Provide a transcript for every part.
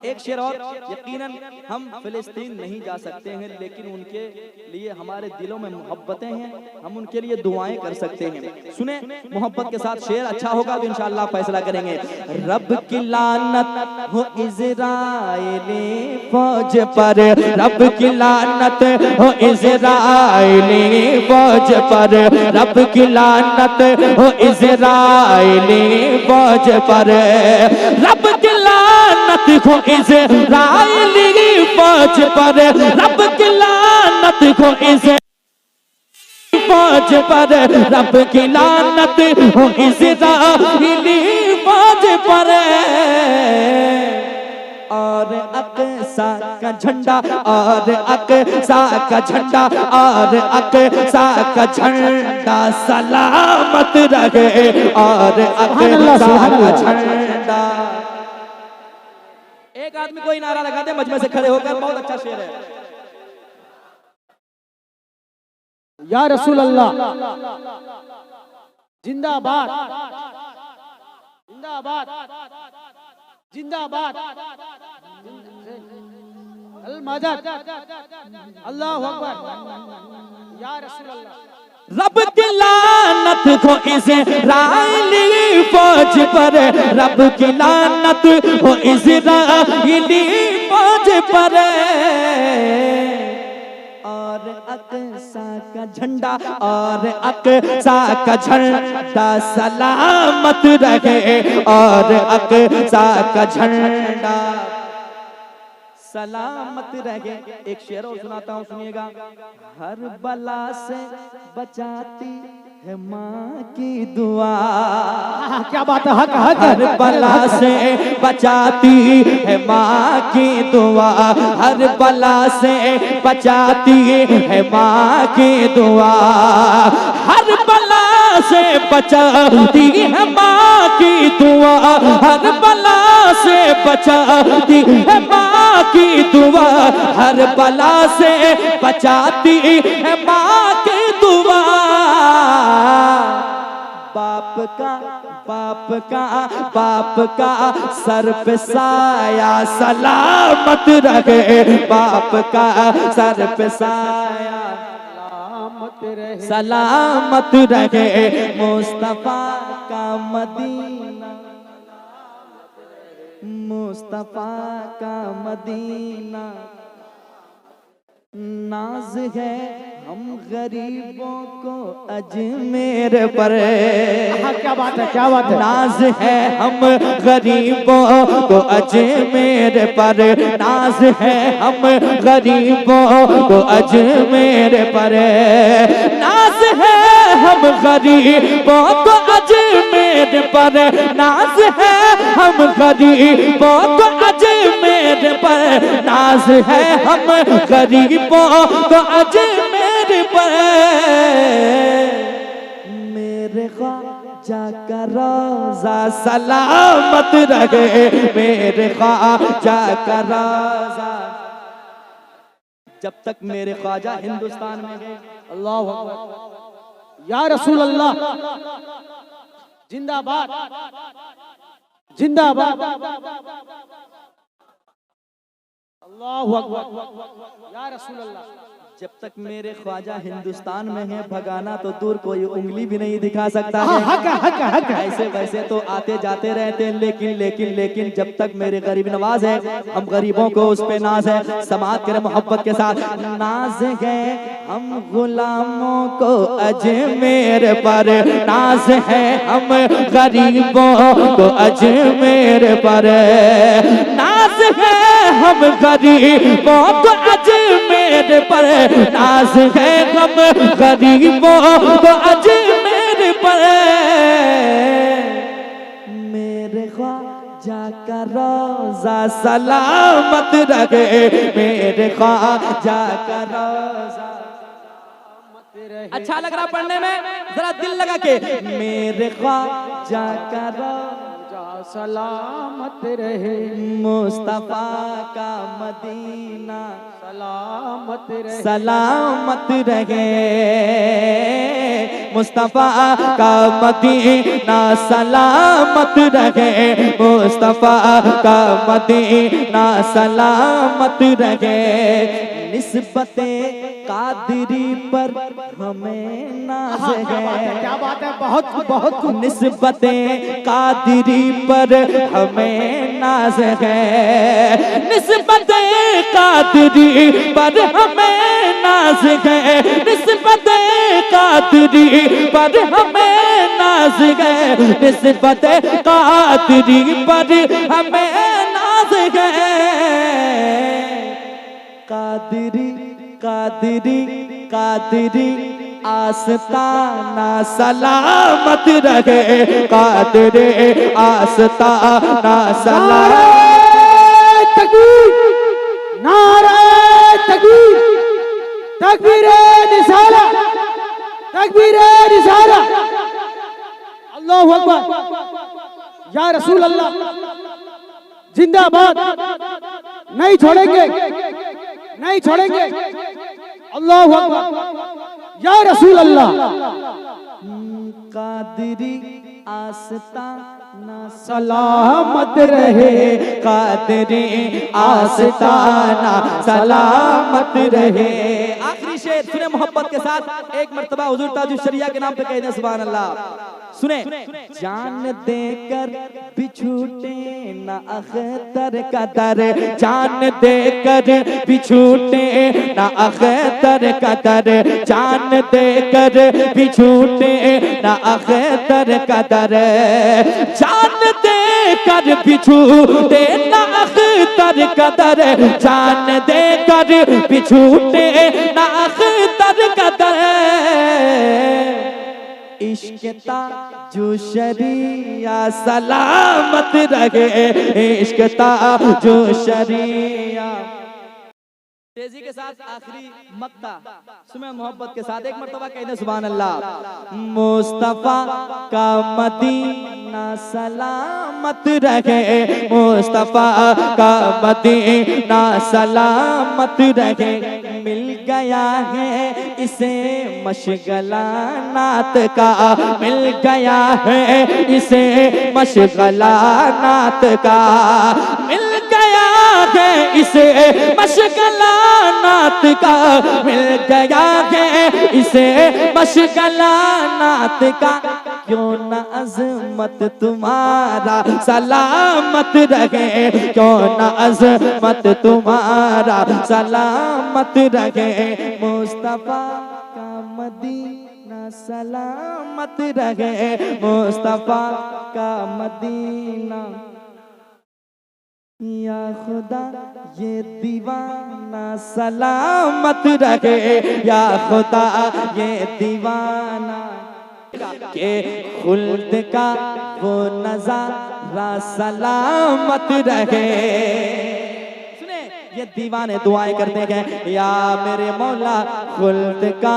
एक शेर और, यकीनन हम फिलिस्तीन नहीं जा सकते हैं, लेकिन उनके लिए हमारे दिलों में मोहब्बतें हैं, हम उनके लिए दुआएं कर सकते हैं। सुने मोहब्बत के साथ शेर, अच्छा होगा तो इंशाअल्लाह फैसला करेंगे। रब की लानत हो इज़राइली फौज पर, रब की लानत हो इज़राइली फौज पर, रब की लानत हो इज़राइली फौज पर, रब की लानत हो इज़राइली फौज पर, रब की लानत हो इज़राइली फौज पर, रब की लानत हो इज़राइली फौज पर। और अक़सा का झंडा, और अक़सा का झंडा, और अक़सा का झंडा सलामत रहे, और अक़सा का झंडा। एक आदमी कोई नारा लगा दे मजमे से खड़े होकर, बहुत अच्छा शेर है। या रसूल अल्लाह जिंदाबाद, जिंदाबाद, जिंदाबाद, अल मदद, अल्लाहु अकबर, या रसूल अल्लाह। रब की लानत हो इज़राइली फौज पर, रब की लानत हो इज़राइली फौज पर। और अक़सा का झंडा, और अक़सा का झंडा सलामत रहे, और अक़सा का झंडा सलामत रहे। एक शेर और सुनाता हूँ, सुनिएगा। हर बला से बचाती है माँ की दुआ, क्या बात है, हक हक। हर बला से बचाती है माँ की दुआ, हर बला से बचाती है माँ की दुआ, हर बला से बचाती है माँ की दुआ, हर बला से बचाती है माँ की दुआ, हर बला से बचाती है माँ की दुआ। बाप का, बाप का, बाप का सर पे साया सलामत रहे, बाप का सर पे साया सलामत रहे, मुस्तफा का मदीना, मुस्तफा का मदीना। नाज है हम गरीबों को अजमेर पर, क्या बात है, क्या बात है। नाज है हम गरीबों को अजमेर पर, नाज है हम गरीबों को अजमेर पर, नाज है हम गरीबों को अजमेर पर, नाज है हम गरीबों को अजमेर पर, नाज है हम गरीबों को अजमेर पर। मेरे ख्वाजा का रोज़ा सलामत रहे, मेरे ख्वाजा का रोज़ा। जब तक मेरे ख्वाजा हिंदुस्तान में है, अल्लाहु अकबर, या रसूल अल्लाह जिंदाबाद, जिंदाबाद, अल्लाहु अकबर, या रसूल अल्लाह। जब तक मेरे ख्वाजा हिंदुस्तान में है, भगाना तो दूर, कोई उंगली भी नहीं दिखा सकता है। हक हक हक। ऐसे वैसे तो आते जाते रहते हैं, लेकिन लेकिन लेकिन जब तक मेरे गरीब नवाज है, हम गरीबों को उस पे नाज है। समाज के मोहब्बत के साथ नाज है हम गुलामों को अजमेर पर, नाज है हम गरीबों को अजमेर पर, नाज है हम गरीबों को अजमेर पर, नाज है हम गरीबों को अजमेर पर। मेरे ख्वाजा का रोज़ा सलामत रहे, मेरे ख्वाजा का रोज़ा। अच्छा लग रहा पढ़ने में, जरा दिल लगा के। मेरे ख्वाजा का रोज़ा सलामत रहे, मुस्तफा का मदीना सलामत रहे, सलामत रहे, मुस्तफा का मदीना सलामत रहे, मुस्तफा का मदीना सलामत रहे। निस्बते कादरी पर हमें नाज है, क्या बात है, बहुत बहुत निस्बते कादरी पर हमें नाज है, निस्बते कादरी पर हमें नाज है, निस्बते कादरी पर हमें नाज है, निस्बते कादरी पर हमें नाज है। कादरी कादरी कादरी आस्ताना सलामत रहे, कादरी आस्ताना सलामत। तकबीर, नारे तकबीर, तकबीरे निसारा, तकबीरे निसारा, अल्लाहु अकबर। या रसूल अल्लाह जिंदाबाद, नहीं छोड़ेंगे, नहीं छोड़ेंगे। अल्लाहु अकबर। या रसूल अल्लाह। कादरी आस्ताना सलामत रहे, कादरी आस्ताना सलामत रहे। आखिरी शेर सुने मोहब्बत के साथ, एक मर्तबा हुजूर ताजुल शरिया के नाम पे कह दें सुभान अल्लाह। सुने, जान देकर बिछूटे न अख्तर का दर, जान देकर बिछूटे न अख्तर का दर, जान देकर बिछूटे न अख्तर का दर, जान देकर बिछूटे न अख्तर का दर, जान देकर बिछूटे न अख्तर का दर। इश्क़ जो शरिया सलामत रहे, इश्क़ जो शरिया। तेजी के साथ आखिरी मक्ता सुने मोहब्बत के साथ, एक मर्तबा कह दे सुभान अल्लाह। मुस्तफा का मदीना सलामत रहे, मुस्तफा का मदीना सलामत रहे। मिल गया है इसे मशगला नात का, मिल गया है इसे मशगला नात का, मिल गया है इसे मशगला नात का, मिल गया है इसे मशगला नात का। क्यों न अज़मत तुम्हारा सलामत रहे, क्यों न अज़मत तुम्हारा सलामत रहे। मुस्तफा का मदीना सलामत रहे, मुस्तफा का मदीना। या खुदा ये दीवाना सलामत रहे, या खुदा ये दीवाना। के खुल्द का वो नज़ारा सलामत रहे। सुने, ये दीवाने दुआएं करते हैं, या मेरे मौला खुल्द का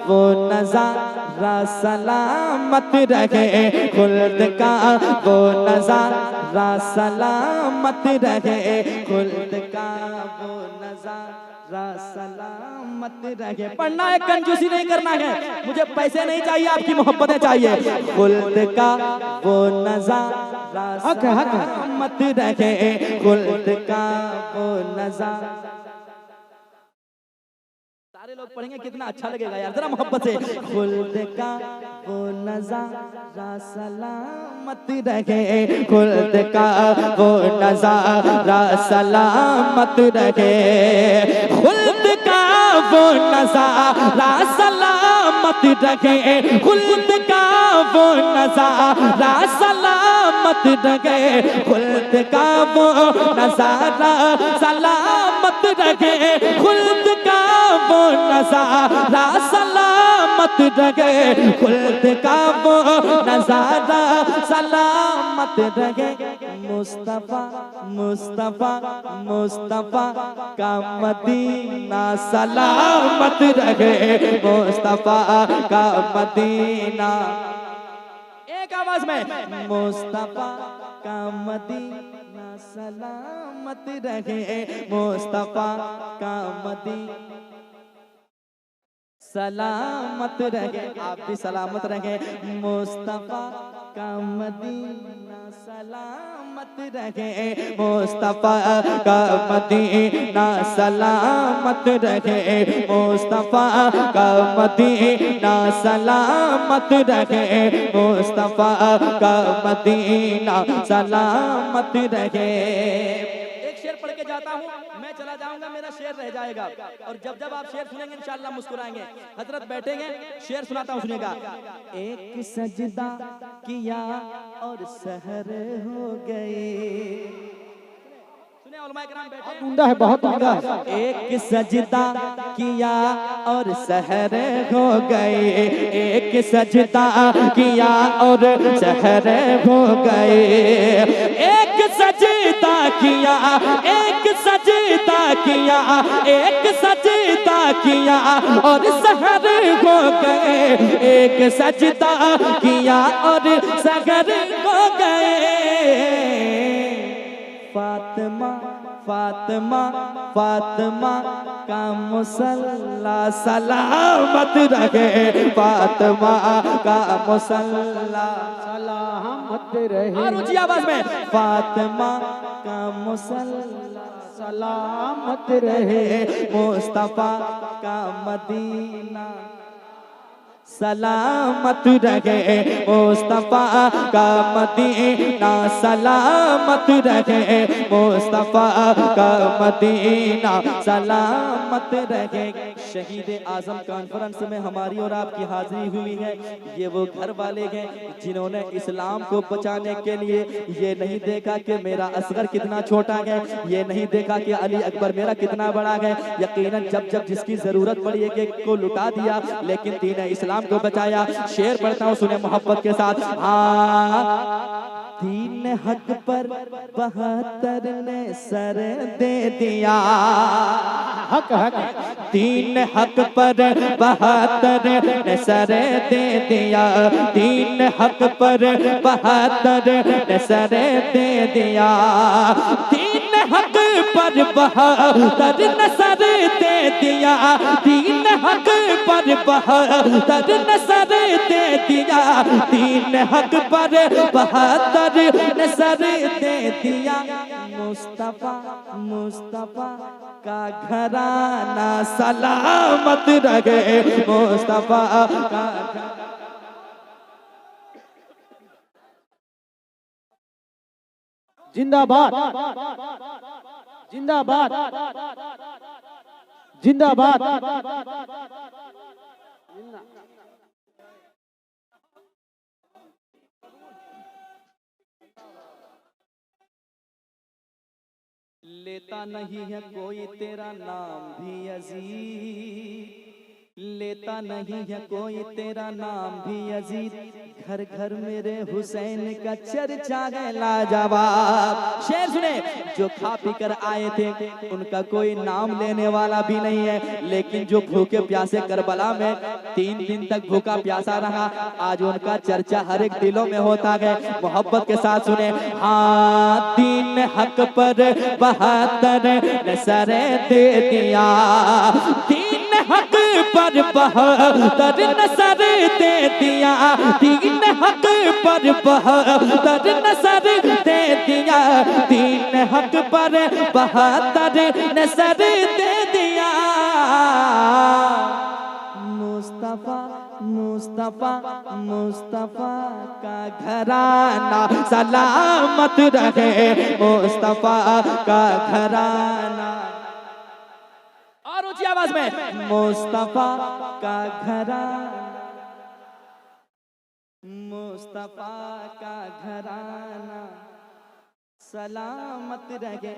वो नज़ारा सलामत रहे, खुल्द का वो नज़ारा सलामत रहे, खुल्द का वो नज़ारा सलामत रहे। पढ़ना है, कंजूसी नहीं करना है, मुझे पैसे नहीं चाहिए, आपकी मोहब्बतें चाहिए। खुल्द का वो नज़ारा सलामत रहे, खुल्द का वो नज़ारा। सारे लोग पढ़ेंगे, कितना अच्छा लगेगा यार, जरा मोहब्बत से। खुल्द का वो नज़ारा सलामत रहे, खुल्द का वो नज़ारा सलामत रहे, खुल्द का वो नज़ारा सलामत रहे, खुल्द का वो नज़ारा सलामत रहे, खुल्द का वो नज़ारा सलामत रहे, खुल्द का वो नज़ारा सलामत रहे, खुल्द का वो नज़ारा सलामत रहे। मुस्तफा मुस्तफा मुस्तफा का मदीना सलामत रहे, मुस्तफा का मदीना। एक आवाज में, मुस्तफा का मदीना सलामत रहे, मुस्तफा का मदीना सलामत रहे, आप भी सलामत रहे। मुस्तफा का मदीना सलामत रहे, मुस्तफा का मदीना सलामत रहे, मुस्तफा का मदीना सलामत रहे, मुस्तफा का मदीना सलामत रहे। एक शेर पढ़ के जाता हूँ, मैं चला जाऊंगा, मेरा शेर रह जाएगा, और जब जब आप शेर सुनेंगे इंशाअल्लाह मुस्कुराएंगे। हजरत बैठेंगे, शेर सुनाता हूँ, सुनिएगा। एक सजदा किया और सहर हो गए। सुने उलमाए किराम बैठे, उम्दा है, बहुत उम्दा है। एक सजदा किया और सहर हो गए, एक सजदा किया और सहर हो गए, एक सजदा किया, एक सजदा किया, एक सजदा किया और सहर हो गए, एक सजदा किया और सहर हो गए। फातिमा फातिमा फातिमा का मुसल्ला सलामत रहे, फातिमा का मुसल्ला सलामत रहे। और ऊंची आवाज में, फातिमा का मुसल्ला सलामत रहे, मुस्तफा का मदीना सलामत रहे, मुस्तफा का मदीना सलामत रहे, मुस्तफा का मदीना सलामत रहे। शहीद आजम कॉन्फ्रेंस में हमारी और आपकी हाजिरी हुई है। ये वो घर वाले हैं जिन्होंने इस्लाम को बचाने के लिए ये नहीं देखा कि मेरा असगर कितना छोटा है, ये नहीं देखा कि अली अकबर मेरा कितना बड़ा है। यकीनन जब जब जिसकी जरूरत पड़ी है कि को लुटा दिया, लेकिन दीन इस्लाम को बचाया। शेर पढ़ता हूँ, सुने मोहब्बत के साथ। दीन हक पर 72 ने सर दे दिया, हक हक। दीन हक पर 72 ने सर दे दिया, दीन हक पर 72 ने सर दे दिया, दीन हक पर 72 ने सर दे दिया, दीन हक पर 72 ने सर दे दिया, दीन हक पर 72 ने सर दे दिया। मुस्तफा मुस्तफा का घराना सलामत रहे, मुस्तफा का जिंदाबाद जिंदाबाद जिंदाबाद। लेता नहीं है कोई तेरा नाम भी अजीज, लेता नहीं है कोई तेरा नाम भी अजीज, घर घर मेरे हुसैन का चर्चा है लाजवाब। शेर सुने, जो खा पी कर आए थे उनका कोई नाम लेने वाला भी नहीं है, लेकिन जो भूखे प्यासे करबला में 3 दिन तक भूखा प्यासा रहा, आज उनका चर्चा हर एक दिलों में होता है। मोहब्बत के साथ सुने। हाँ, दीन हक पर 72 ने सर दे दिया, दीन हक पर 72 ने सर दे दिया, दीन हक पर 72 ने सर दे दिया, दीन हक पर 72 ने सर दे दिया। मुस्तफा मुस्तफा मुस्तफा का घराना सलामत रहे, मुस्तफा का घराना। और ऊंची आवाज में, मुस्तफा का घराना, मुस्तफा का घराना सलामत रहे।